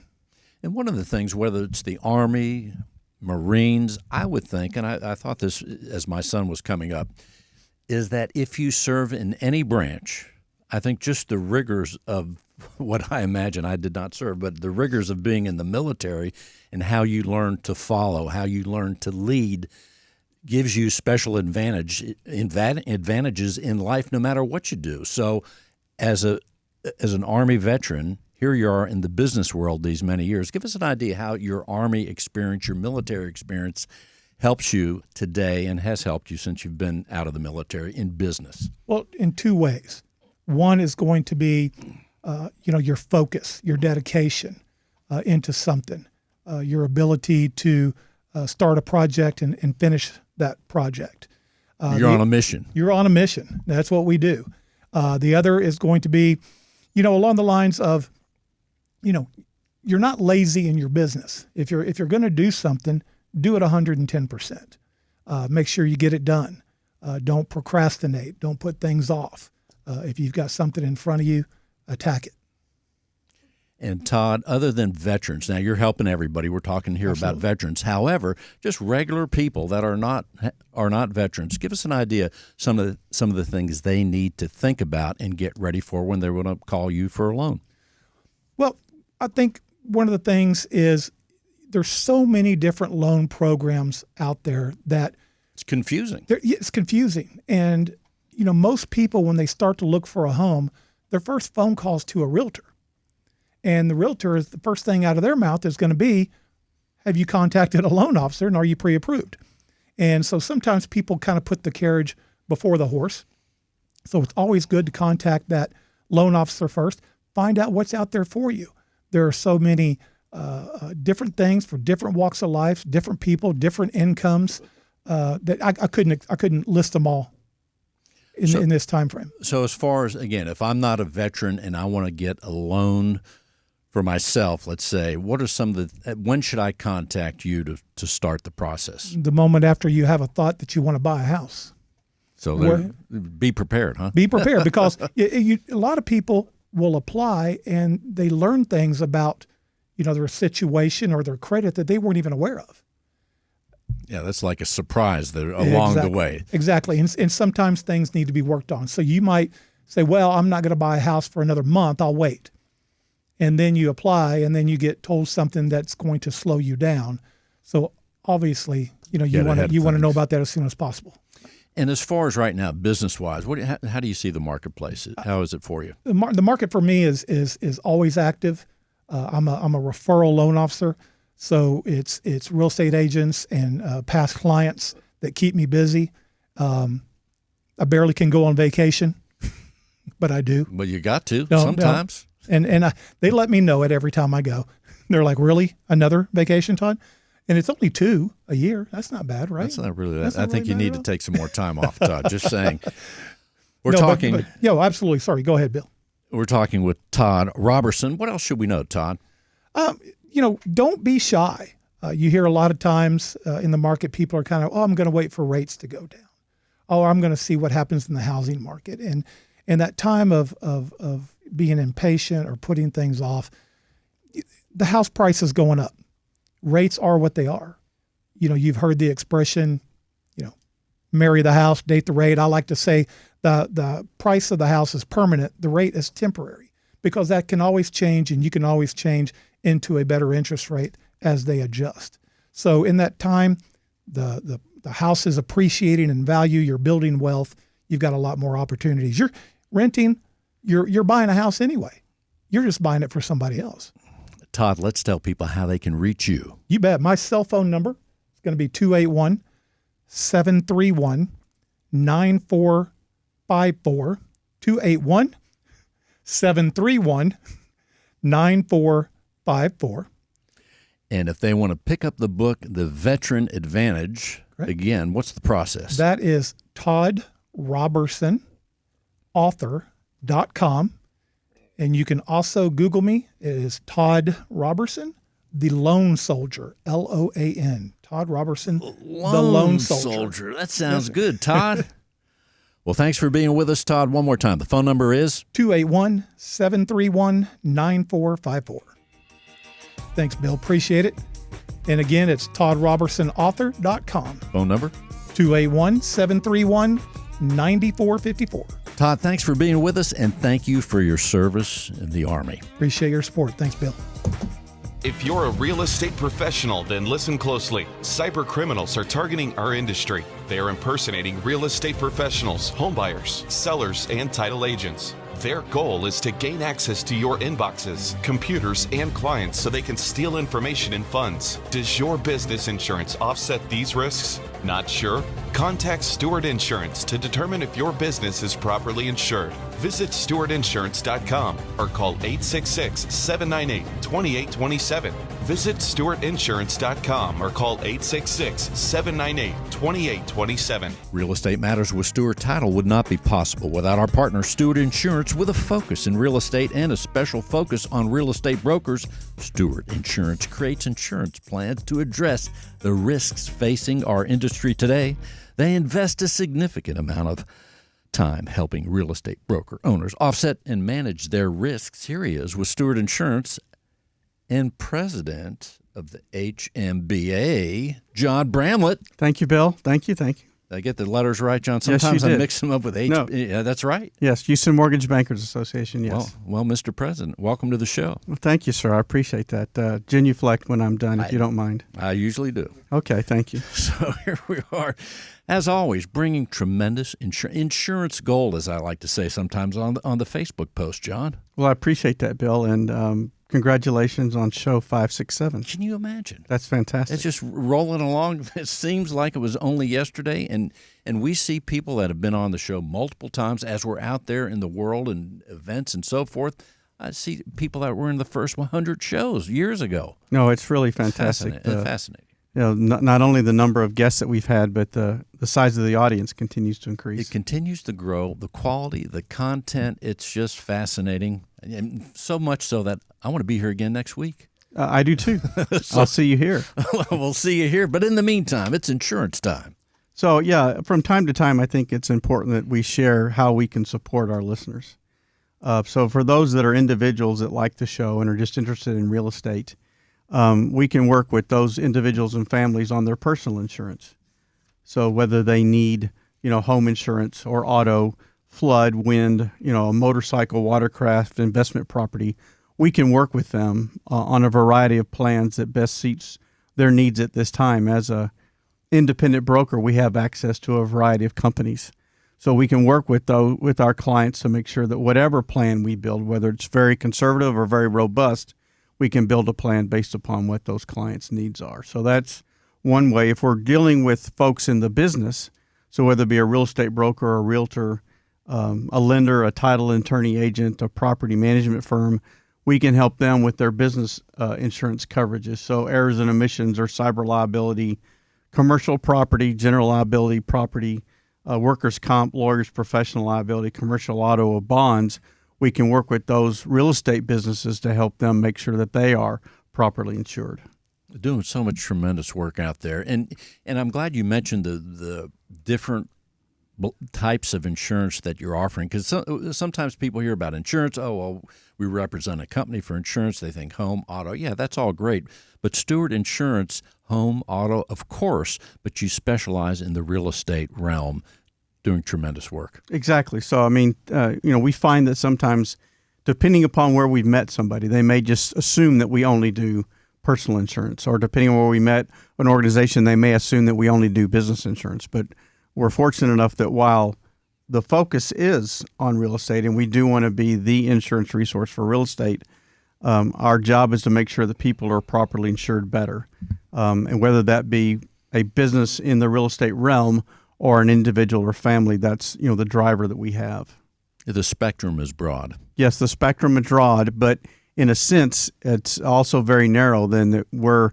And one of the things, whether it's the Army, Marines, I would think, and I thought this as my son was coming up, is that if you serve in any branch, I think just the rigors of what I imagine, I did not serve, but the rigors of being in the military and how you learn to follow, how you learn to lead, gives you special advantages in life no matter what you do. So as an Army veteran, here you are in the business world these many years. Give us an idea how your Army experience, your military experience helps you today and has helped you since you've been out of the military in business. Well, in two ways. One is going to be, your focus, your dedication into something, your ability to start a project and finish that project. You're on a mission. You're on a mission. That's what we do. The other is going to be, along the lines of, you're not lazy in your business. If you're going to do something, do it 110%. Make sure you get it done. Don't procrastinate. Don't put things off. If you've got something in front of you, attack it. And Todd, other than veterans, now you're helping everybody. We're talking here Absolutely. about veterans. However, just regular people that are not veterans, give us an idea some of the things they need to think about and get ready for when they're going to call you for a loan. Well, I think one of the things is there's so many different loan programs out there that it's confusing. It's confusing. And, most people, when they start to look for a home, their first phone call is to a realtor. And the realtor is the first thing out of their mouth is going to be, have you contacted a loan officer and are you pre-approved? And so sometimes people kind of put the carriage before the horse. So it's always good to contact that loan officer first. Find out what's out there for you. There are so many different things for different walks of life, different people, different incomes that I couldn't list them all in this time frame. So as far as, again, if I'm not a veteran and I want to get a loan for myself, let's say, what are some of when should I contact you to start the process? The moment after you have a thought that you want to buy a house. So be prepared, huh? Be prepared, because a lot of people will apply and they learn things about, their situation or their credit that they weren't even aware of. Yeah, that's like a surprise along the way. Exactly. And sometimes things need to be worked on. So you might say, well, I'm not going to buy a house for another month. I'll wait. And then you apply and then you get told something that's going to slow you down. So obviously, you want to know about that as soon as possible. And as far as right now, business-wise, how do you see the marketplace? How is it for you? The market for me is always active. I'm a referral loan officer, so it's real estate agents and past clients that keep me busy. I barely can go on vacation, but I do. But you got to sometimes. No. And they let me know it every time I go. They're like, really? Another vacation, Todd? And it's only 2 a year. That's not bad, right? That's not really that. I think you need to take some more time off, Todd. Just saying. We're No, talking. Absolutely. Sorry. Go ahead, Bill. We're talking with Todd Robertson. What else should we know, Todd? Don't be shy. You hear a lot of times in the market, people are kind of, I'm going to wait for rates to go down. Oh, I'm going to see what happens in the housing market. And in that time of being impatient or putting things off, the house price is going up. Rates are what they are. You've heard the expression, marry the house, date the rate. I like to say the price of the house is permanent. The rate is temporary, because that can always change, and you can always change into a better interest rate as they adjust. So in that time, the house is appreciating in value. You're building wealth. You've got a lot more opportunities. You're renting. You're buying a house anyway. You're just buying it for somebody else. Todd, let's tell people how they can reach you. You bet. My cell phone number is going to be 281-731-9454. 281-731-9454. And if they want to pick up the book, The Veteran Advantage, again, what's the process? That is toddrobersonauthor.com. And you can also Google me. It is Todd Roberson, the Lone Soldier, Loan. Todd Roberson, the Lone Soldier. That sounds good, Todd. Well, thanks for being with us, Todd. One more time. The phone number is 281-731-9454. Thanks, Bill. Appreciate it. And again, it's toddrobersonauthor.com. Phone number? 281-731-9454. Todd, thanks for being with us, and thank you for your service in the Army. Appreciate your support. Thanks, Bill. If you're a real estate professional, then listen closely. Cyber criminals are targeting our industry. They are impersonating real estate professionals, homebuyers, sellers, and title agents. Their goal is to gain access to your inboxes, computers, and clients so they can steal information and funds. Does your business insurance offset these risks? Not sure? Contact Stewart Insurance to determine if your business is properly insured. Visit stewartinsurance.com or call 866-798-2827. Visit stewartinsurance.com or call 866-798-2827. Real Estate Matters with Stewart Title would not be possible without our partner Stewart Insurance. With a focus in real estate and a special focus on real estate brokers, Stewart Insurance creates insurance plans to address the risks facing our industry today. They invest a significant amount of time helping real estate broker owners offset and manage their risks. Here he is with Stewart Insurance and president of the HMBA, John Bramlett. Thank you, Bill. Thank you. Did I get the letters right, John? Yes, Sometimes you I did. mix them up with H. No. Yeah, that's right. Yes, Houston Mortgage Bankers Association, yes. Well, Mr. President, welcome to the show. Well, thank you, sir. I appreciate that. Genuflect when I'm done, if you don't mind. I usually do. Okay, thank you. So here we are, as always, bringing tremendous insurance gold, as I like to say sometimes on the Facebook post, John. Well, I appreciate that, Bill, and congratulations on show 567. Can you imagine? That's fantastic. It's just rolling along. It seems like it was only yesterday, and we see people that have been on the show multiple times as we're out there in the world and events and so forth. I see people that were in the first 100 shows years ago. No, it's really fantastic. Fascinating. Not only the number of guests that we've had, but the size of the audience continues to increase. It continues to grow. The quality, the content, it's just fascinating. And so much so that I want to be here again next week. I do too. I'll see you here. We'll see you here. But in the meantime, it's insurance time. So, yeah, from time to time, I think it's important that we share how we can support our listeners. So for those that are individuals that like the show and are just interested in real estate, we can work with those individuals and families on their personal insurance. So whether they need, home insurance or auto, flood, wind, a motorcycle, watercraft, investment property, we can work with them on a variety of plans that best suits their needs at this time. As a independent broker, we have access to a variety of companies. So we can work with our clients to make sure that whatever plan we build, whether it's very conservative or very robust, we can build a plan based upon what those clients' needs are. So that's one way. If we're dealing with folks in the business, so whether it be a real estate broker, a realtor, a lender, a title attorney agent, a property management firm, we can help them with their business insurance coverages. So errors and omissions or cyber liability, commercial property, general liability property, workers' comp, lawyers, professional liability, commercial auto, or bonds, we can work with those real estate businesses to help them make sure that they are properly insured. Doing so much tremendous work out there, and I'm glad you mentioned the different types of insurance that you're offering, because sometimes people hear about insurance. Oh, well, we represent a company for insurance. They think home, auto. Yeah, that's all great. But Stewart Insurance, home, auto, of course, but you specialize in the real estate realm, doing tremendous work. Exactly. So, I mean, we find that sometimes, depending upon where we've met somebody, they may just assume that we only do personal insurance, or depending on where we met an organization, they may assume that we only do business insurance. But we're fortunate enough that while the focus is on real estate and we do want to be the insurance resource for real estate, our job is to make sure that people are properly insured better. And whether that be a business in the real estate realm or an individual or family, that's the driver that we have. The spectrum is broad. Yes, the spectrum is broad, but in a sense, it's also very narrow. Then that we're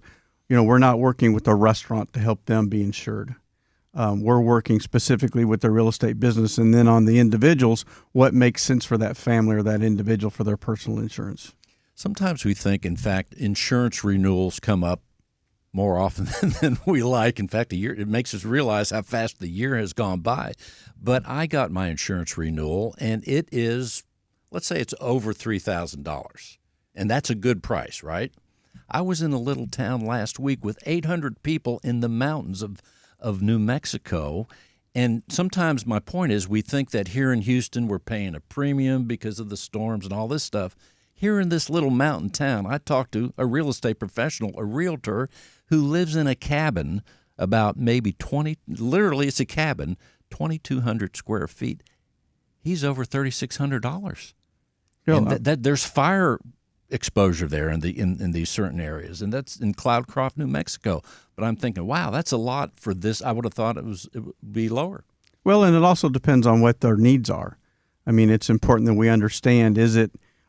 not working with a restaurant to help them be insured. We're working specifically with the real estate business, and then on the individuals, what makes sense for that family or that individual for their personal insurance. Sometimes we think, in fact, insurance renewals come up more often than we like. In fact, it makes us realize how fast the year has gone by. But I got my insurance renewal, and it is, let's say it's over $3,000. And that's a good price, right? I was in a little town last week with 800 people in the mountains of New Mexico. And sometimes my point is we think that here in Houston we're paying a premium because of the storms and all this stuff. Here in this little mountain town, I talked to a real estate professional, a realtor, who lives in a cabin about maybe literally it's a cabin, 2,200 square feet. He's over $3,600. And there's fire exposure there in these certain areas, and that's in Cloudcroft, New Mexico. But I'm thinking, wow, that's a lot for this. I would have thought it would be lower. Well, and it also depends on what their needs are. I mean, it's important that we understand,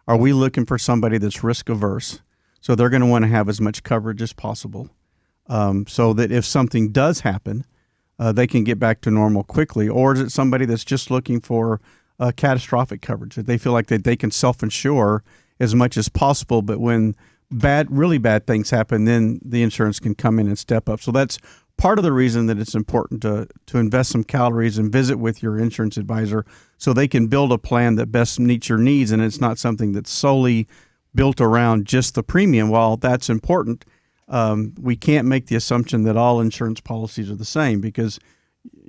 are we looking for somebody that's risk averse? So they're going to want to have as much coverage as possible, so that if something does happen, they can get back to normal quickly. Or is it somebody that's just looking for catastrophic coverage, that they feel like that they can self-insure as much as possible, but when really bad things happen, then the insurance can come in and step up. So that's part of the reason that it's important to invest some calories and visit with your insurance advisor so they can build a plan that best meets your needs, and it's not something that's solely built around just the premium. While that's important, we can't make the assumption that all insurance policies are the same, because,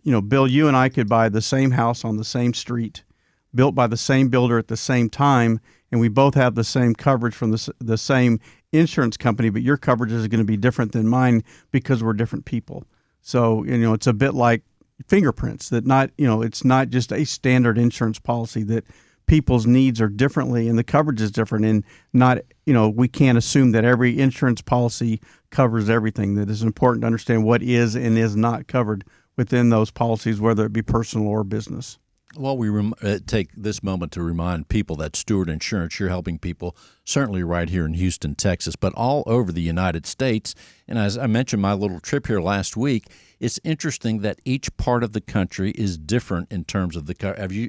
Bill, you and I could buy the same house on the same street, built by the same builder at the same time, and we both have the same coverage from the same insurance company, but your coverage is going to be different than mine because we're different people. So, it's a bit like fingerprints, that it's not just a standard insurance policy, that people's needs are differently and the coverage is different, and not, we can't assume that every insurance policy covers everything. That is important to understand what is and is not covered within those policies, whether it be personal or business. Well, we take this moment to remind people that Stewart Insurance, you're helping people certainly right here in Houston, Texas, but all over the United States. And as I mentioned my little trip here last week, it's interesting that each part of the country is different in terms of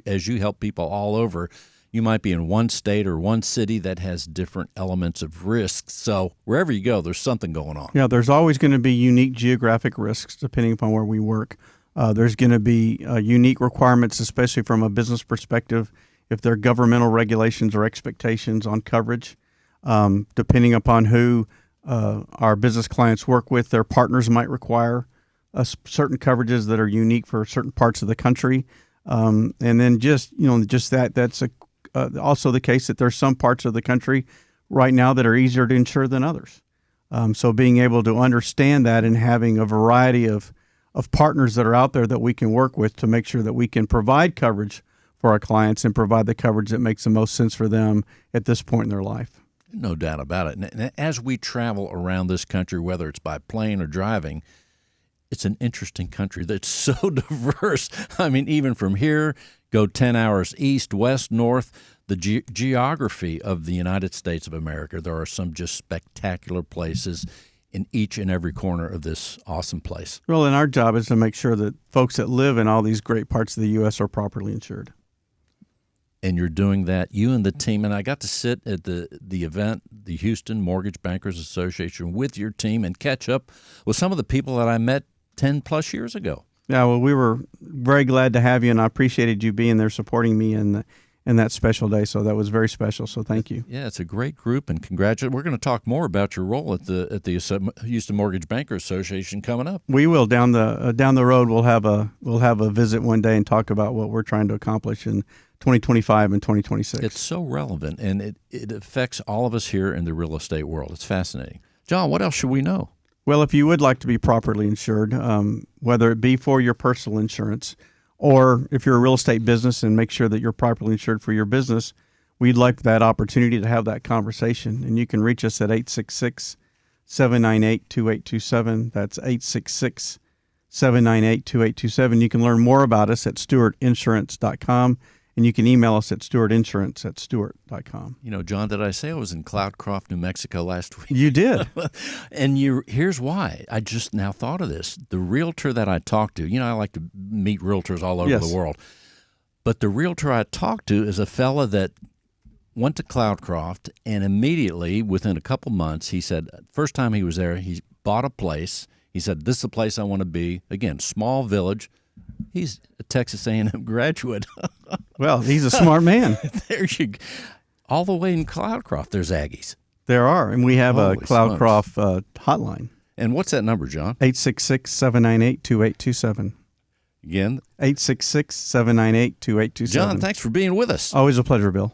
as you help people all over. You might be in one state or one city that has different elements of risk. So wherever you go, there's something going on. Yeah, there's always going to be unique geographic risks depending upon where we work. There's going to be unique requirements, especially from a business perspective, if there are governmental regulations or expectations on coverage. Depending upon who our business clients work with, their partners might require certain coverages that are unique for certain parts of the country. And then that's also the case that there's some parts of the country right now that are easier to insure than others. So being able to understand that and having a variety of partners that are out there that we can work with to make sure that we can provide coverage for our clients and provide the coverage that makes the most sense for them at this point in their life. No doubt about it. And as we travel around this country, whether it's by plane or driving, it's an interesting country that's so diverse. I mean, even from here, go 10 hours east, west, north, the geography of the United States of America, there are some just spectacular places. in each and every corner of this awesome place. Well, and our job is to make sure that folks that live in all these great parts of the U.S. are properly insured. And you're doing that, you and the team. And I got to sit at the event, the Houston Mortgage Bankers Association, with your team and catch up with some of the people that I met 10 plus years ago. Yeah, well, we were very glad to have you, and I appreciated you being there supporting me in that special day. So that was very special. So thank you. Yeah, it's a great group, and congratulations. We're going to talk more about your role at the Houston Mortgage Bankers Association coming up. We will down the road. We'll have a visit one day and talk about what we're trying to accomplish in 2025 and 2026. It's so relevant, and it affects all of us here in the real estate world. It's fascinating. John, what else should we know? Well, if you would like to be properly insured, whether it be for your personal insurance or if you're a real estate business and make sure that you're properly insured for your business, we'd like that opportunity to have that conversation. And you can reach us at 866-798-2827. That's 866-798-2827. You can learn more about us at stewartinsurance.com. And you can email us at stewartinsurance@stewart.com. You know, John, did I say I was in Cloudcroft, New Mexico last week? You did. And here's why. I just now thought of this. The realtor that I talked to, I like to meet realtors all over the world. But the realtor I talked to is a fella that went to Cloudcroft, and immediately, within a couple months, he said, first time he was there, he bought a place. He said, this is the place I want to be. Again, small village. He's a Texas A&M graduate. Well, he's a smart man. There you go. All the way in Cloudcroft, there's Aggies. There are, and we have a Cloudcroft hotline. And what's that number, John? 866-798-2827. Again? 866-798-2827. John, thanks for being with us. Always a pleasure, Bill.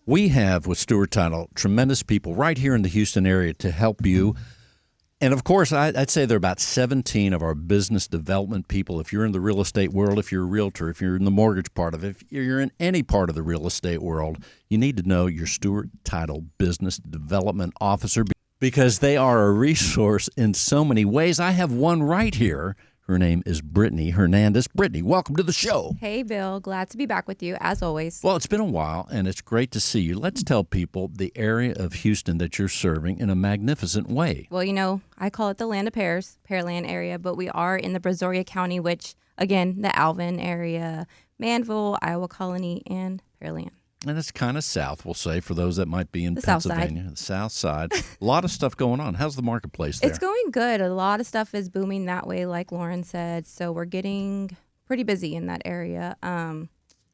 We have, with Stewart Title, tremendous people right here in the Houston area to help you. And, of course, I'd say there are about 17 of our business development people. If you're in the real estate world, if you're a realtor, if you're in the mortgage part of it, if you're in any part of the real estate world, you need to know your Stewart Title Business Development Officer because they are a resource in so many ways. I have one right here. Her name is Brittany Hernandez. Brittany, welcome to the show. Hey, Bill. Glad to be back with you, as always. Well, it's been a while, and it's great to see you. Let's tell people the area of Houston that you're serving in a magnificent way. Well, I call it the land of pears, Pearland area, but we are in the Brazoria County, which, again, the Alvin area, Manville, Iowa Colony, and Pearland. And it's kind of south, we'll say, for those that might be in the Pennsylvania. The south side. A lot of stuff going on. How's the marketplace there? It's going good. A lot of stuff is booming that way, like Lauren said. So we're getting pretty busy in that area.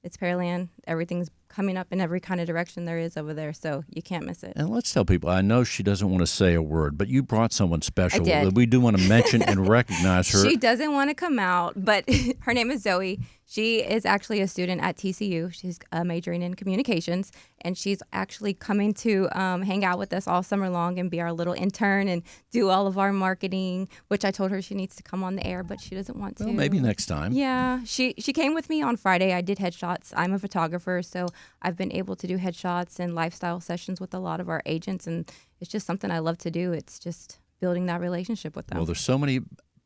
It's Pearland. Everything's coming up in every kind of direction there is over there, so you can't miss it. And let's tell people, I know she doesn't want to say a word, but you brought someone special. I did. We do want to mention and recognize her. She doesn't want to come out, but her name is Zoe. She is actually a student at TCU. She's majoring in communications, and she's actually coming to hang out with us all summer long and be our little intern and do all of our marketing, which I told her she needs to come on the air, but she doesn't want to. Well, maybe next time. Yeah. She came with me on Friday. I did headshots. I'm a photographer, so I've been able to do headshots and lifestyle sessions with a lot of our agents, and it's just something I love to do. It's just building that relationship with them. Well, there's so many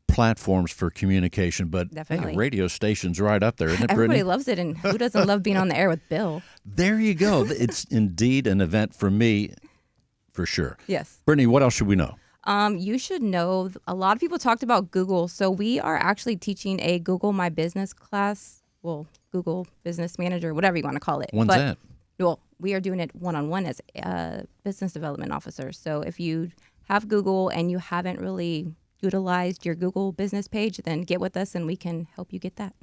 platforms for communication, but Definitely. Hey, radio station's right up there, isn't it, Everybody Brittany? loves it, and who doesn't love being on the air with Bill? There you go. It's indeed an event for me, for sure. Yes. Brittany, what else should we know? You should know, a lot of people talked about Google, so we are actually teaching a Google My Business class, well, Google Business Manager, whatever you want to call it. When's that? Well, we are doing it one-on-one as a business development officer. So if you have Google and you haven't really utilized your Google business page, then get with us and we can help you get that.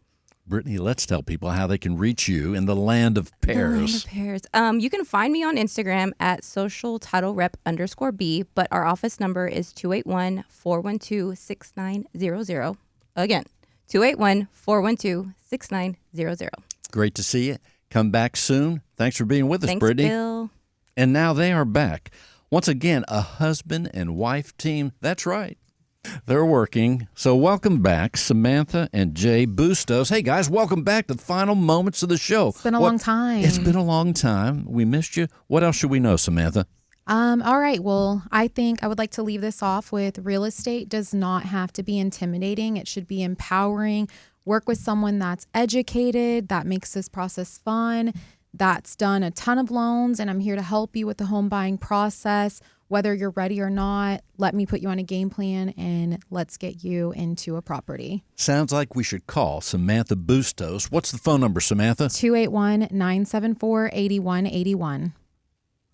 Brittany, let's tell people how they can reach you in the land of pears. The land of pears. You can find me on Instagram at socialtitlerep_B, but our office number is 281-412-6900. Again, 281-412-6900. Great to see you. Come back soon. Thanks for being with us, Thanks, Brittany. Bill. And now they are back. Once again, a husband and wife team. That's right. They're working. So welcome back, Samantha and Jay Bustos. Hey, guys, welcome back to the final moments of the show. It's been a long time. It's been a long time. We missed you. What else should we know, Samantha? All right. Well, I think I would like to leave this off with real estate does not have to be intimidating. It should be empowering. Work with someone that's educated, that makes this process fun, that's done a ton of loans, and I'm here to help you with the home buying process. whether you're ready or not, let me put you on a game plan and let's get you into a property. Sounds like we should call Samantha Bustos. What's the phone number, Samantha? 281-974-8181.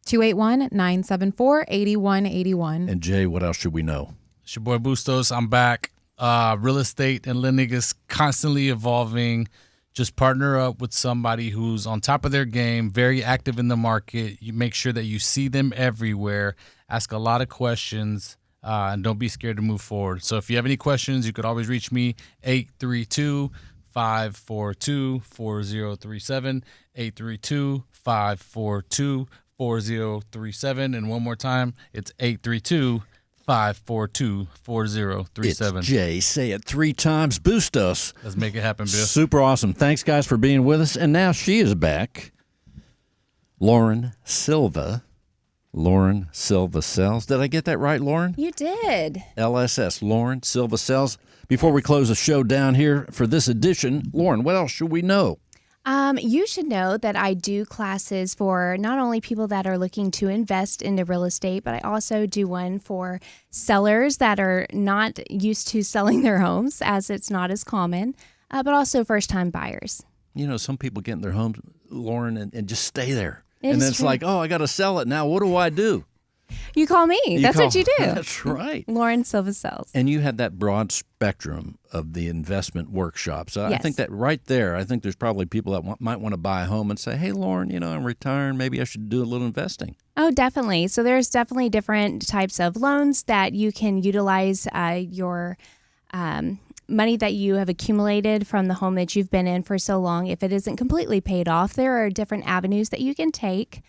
281-974-8181. And Jay, what else should we know? It's your boy Bustos. I'm back. Real estate and lending is constantly evolving. Just partner up with somebody who's on top of their game, very active in the market. You make sure that you see them everywhere. Ask a lot of questions, and don't be scared to move forward. So if you have any questions, you could always reach me, 832-542-4037, 832-542-4037. And one more time, it's 832-542-4037. It's Jay. Say it 3 times. Bustos. Let's make it happen, Bill. Super awesome. Thanks, guys, for being with us. And now she is back. Lauren Silva. Lauren Silva Sells. Did I get that right, Lauren? You did. LSS. Lauren Silva Sells. Before we close the show down here for this edition, Lauren, what else should we know? You should know that I do classes for not only people that are looking to invest into real estate, but I also do one for sellers that are not used to selling their homes, as it's not as common, but also first-time buyers. You know, some people get in their homes, Lauren, and just stay there. It and is then it's true. like, oh, I got to sell it now. What do I do? You call me. That's what you do. That's right. Lauren Silva Sells. And you have that broad spectrum of the investment workshops. I Yes. think that right there, I think there's probably people that might want to buy a home and say, hey, Lauren, you know, I'm retiring. Maybe I should do a little investing. Oh, definitely. So there's definitely different types of loans that you can utilize your money that you have accumulated from the home that you've been in for so long. If it isn't completely paid off, there are different avenues that you can take,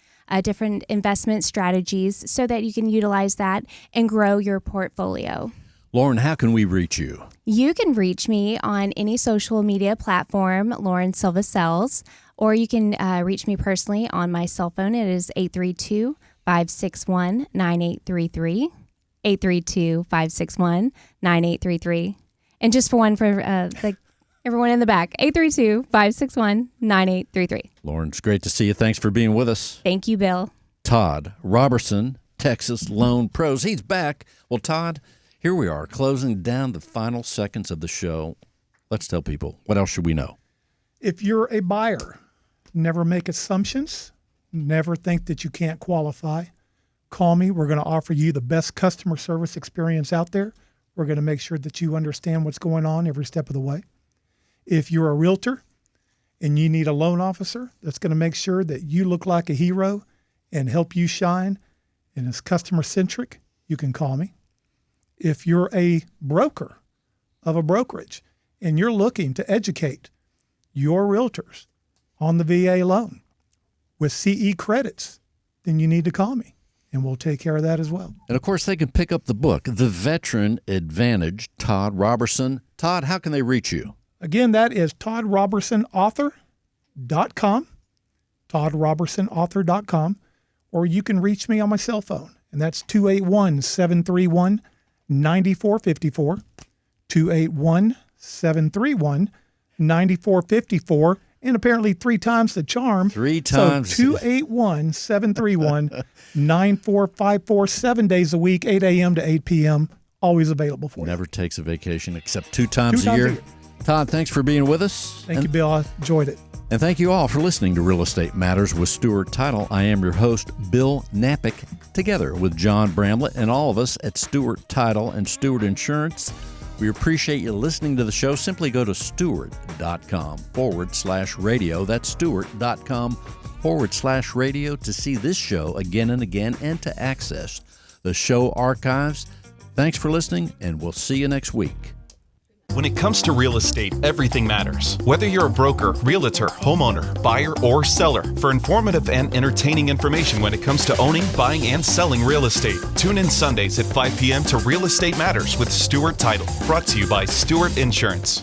different investment strategies so that you can utilize that and grow your portfolio. Lauren, how can we reach you? You can reach me on any social media platform, Lauren Silva Sells, or you can reach me personally on my cell phone. It is 832-561-9833, 832-561-9833. And just for one for everyone in the back, 832-561-9833. Lauren, it's great to see you. Thanks for being with us. Thank you, Bill. Todd Robertson, Texas Loan Pros. He's back. Well, Todd, here we are, closing down the final seconds of the show. Let's tell people, what else should we know? If you're a buyer, never make assumptions. Never think that you can't qualify. Call me. We're going to offer you the best customer service experience out there. We're going to make sure that you understand what's going on every step of the way. If you're a realtor and you need a loan officer that's going to make sure that you look like a hero and help you shine and is customer-centric, you can call me. If you're a broker of a brokerage and you're looking to educate your realtors on the VA loan with CE credits, then you need to call me, and we'll take care of that as well. And, of course, they can pick up the book, The Veteran Advantage, Todd Robertson. Todd, how can they reach you? Again, that is toddrobertsonauthor.com, toddrobertsonauthor.com, or you can reach me on my cell phone, and that's 281-731-9454, 281-731-9454, and apparently 3 times the charm. 3 times. So 281-731-9454, 7 days a week, 8 a.m. to 8 p.m., always available for you. Never takes a vacation except 2 times a year. Todd, thanks for being with us. Thank you, Bill. I enjoyed it. And thank you all for listening to Real Estate Matters with Stewart Title. I am your host, Bill Knapik, together with John Bramlett and all of us at Stewart Title and Stewart Insurance. We appreciate you listening to the show. Simply go to stewart.com/radio. That's stewart.com/radio to see this show again and again and to access the show archives. Thanks for listening, and we'll see you next week. When it comes to real estate, everything matters. Whether you're a broker, realtor, homeowner, buyer, or seller, for informative and entertaining information when it comes to owning, buying, and selling real estate, tune in Sundays at 5 p.m. to Real Estate Matters with Stewart Title, brought to you by Stewart Insurance.